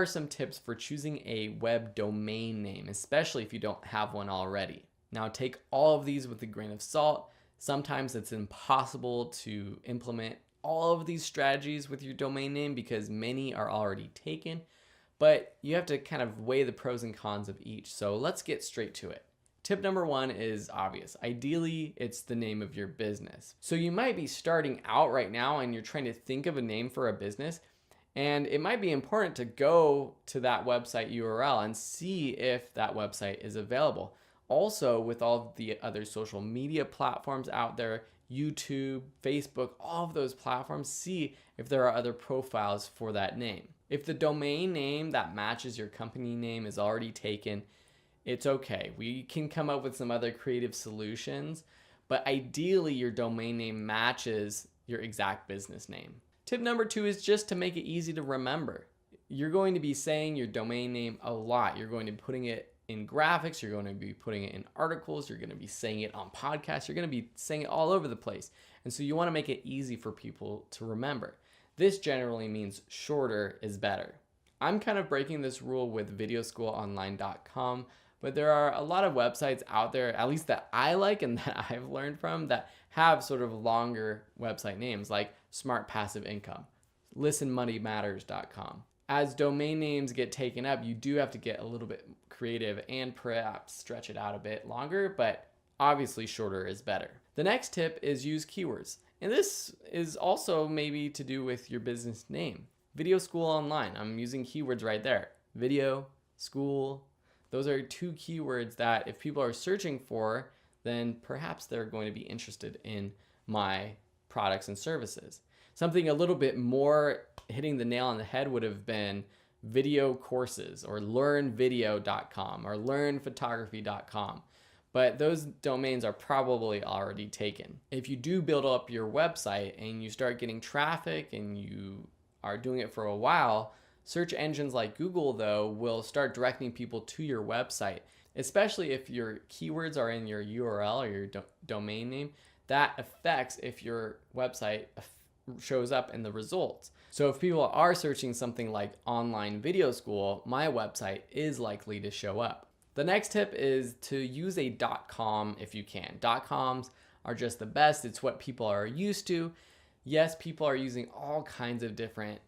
are some tips for choosing a web domain name, especially if you don't have one already. Now, take all of these with a grain of salt. Sometimes it's impossible to implement all of these strategies with your domain name because many are already taken, but you have to kind of weigh the pros and cons of each. So let's get straight to it. Tip number one is obvious. Ideally, it's the name of your business. So you might be starting out right now and you're trying to think of a name for a business, and it might be important to go to that website URL and see if that website is available. Also, with all of the other social media platforms out there, YouTube, Facebook, all of those platforms, see if there are other profiles for that name. If the domain name that matches your company name is already taken, it's okay. We can come up with some other creative solutions, but ideally your domain name matches your exact business name. Tip number two is just to make it easy to remember. You're going to be saying your domain name a lot. You're going to be putting it in graphics, you're going to be putting it in articles, you're going to be saying it on podcasts, you're going to be saying it all over the place. And so you want to make it easy for people to remember. This generally means shorter is better. I'm kind of breaking this rule with videoschoolonline.com, but there are a lot of websites out there, at least that I like and that I've learned from, that have sort of longer website names like Smart Passive Income, listenmoneymatters.com. As domain names get taken up, you do have to get a little bit creative and perhaps stretch it out a bit longer, but obviously shorter is better. The next tip is use keywords. And this is also maybe to do with your business name. Video School Online, I'm using keywords right there. Video, school, those are two keywords that if people are searching for, then perhaps they're going to be interested in my products and services. Something a little bit more hitting the nail on the head would have been video courses or learnvideo.com or learnphotography.com. But those domains are probably already taken. If you do build up your website and you start getting traffic and you are doing it for a while, search engines like Google, though, will start directing people to your website, especially if your keywords are in your URL or your domain name. That affects if your website shows up in the results. So if people are searching something like online video school, my website is likely to show up. The next tip is to use a .com if you can. .coms are just the best. It's what people are used to. Yes, people are using all kinds of different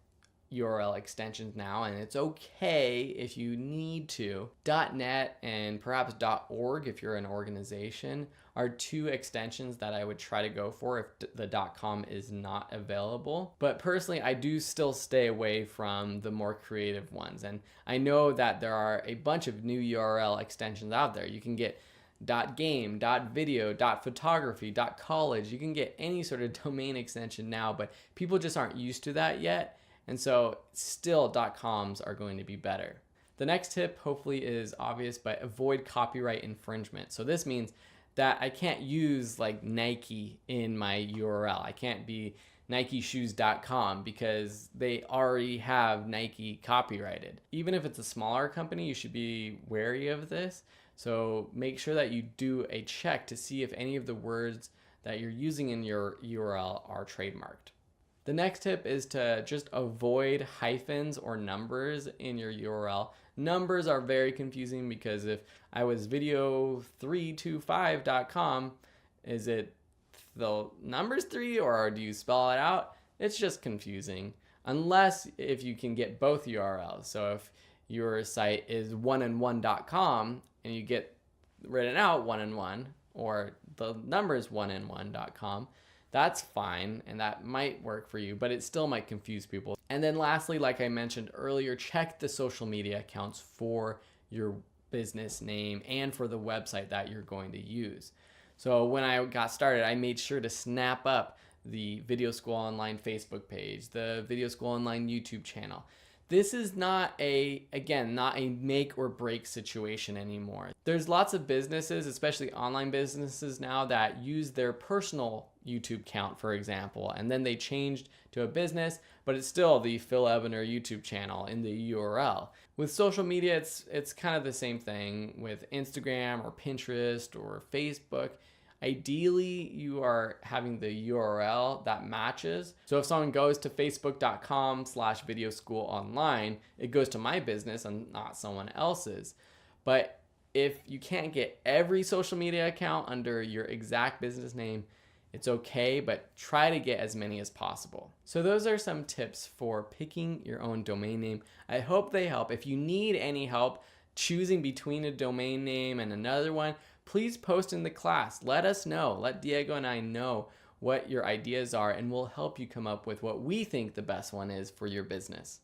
URL extensions now, and it's okay if you need to. .net and perhaps .org if you're an organization are two extensions that I would try to go for if the .com is not available. But personally, I do still stay away from the more creative ones. And I know that there are a bunch of new URL extensions out there. You can get .game, .video, .photography, .college. You can get any sort of domain extension now, but people just aren't used to that yet. And so still .coms are going to be better. The next tip hopefully is obvious, but avoid copyright infringement. So this means that I can't use like Nike in my URL. I can't be nikeshoes.com because they already have Nike copyrighted. Even if it's a smaller company, you should be wary of this. So make sure that you do a check to see if any of the words that you're using in your URL are trademarked. The next tip is to just avoid hyphens or numbers in your URL. Numbers are very confusing because if I was video325.com, is it the numbers 3 or do you spell it out? It's just confusing unless if you can get both URLs. So if your site is oneand1.com and you get written out 1and1 or the numbers 1and1.com, that's fine, and that might work for you, but it still might confuse people. And then lastly, like I mentioned earlier, check the social media accounts for your business name and for the website that you're going to use. So when I got started, I made sure to snap up the Video School Online Facebook page, the Video School Online YouTube channel. This is not a make or break situation anymore. There's lots of businesses, especially online businesses now, that use their personal YouTube account, for example, and then they changed to a business, but it's still the Phil Ebener YouTube channel in the URL. With social media, it's kind of the same thing with Instagram or Pinterest or Facebook. Ideally, you are having the URL that matches. So if someone goes to facebook.com/videoschoolonline, it goes to my business and not someone else's. But if you can't get every social media account under your exact business name, it's okay, but try to get as many as possible. So those are some tips for picking your own domain name. I hope they help. If you need any help choosing between a domain name and another one, please post in the class. Let us know. Let Diego and I know what your ideas are, and we'll help you come up with what we think the best one is for your business.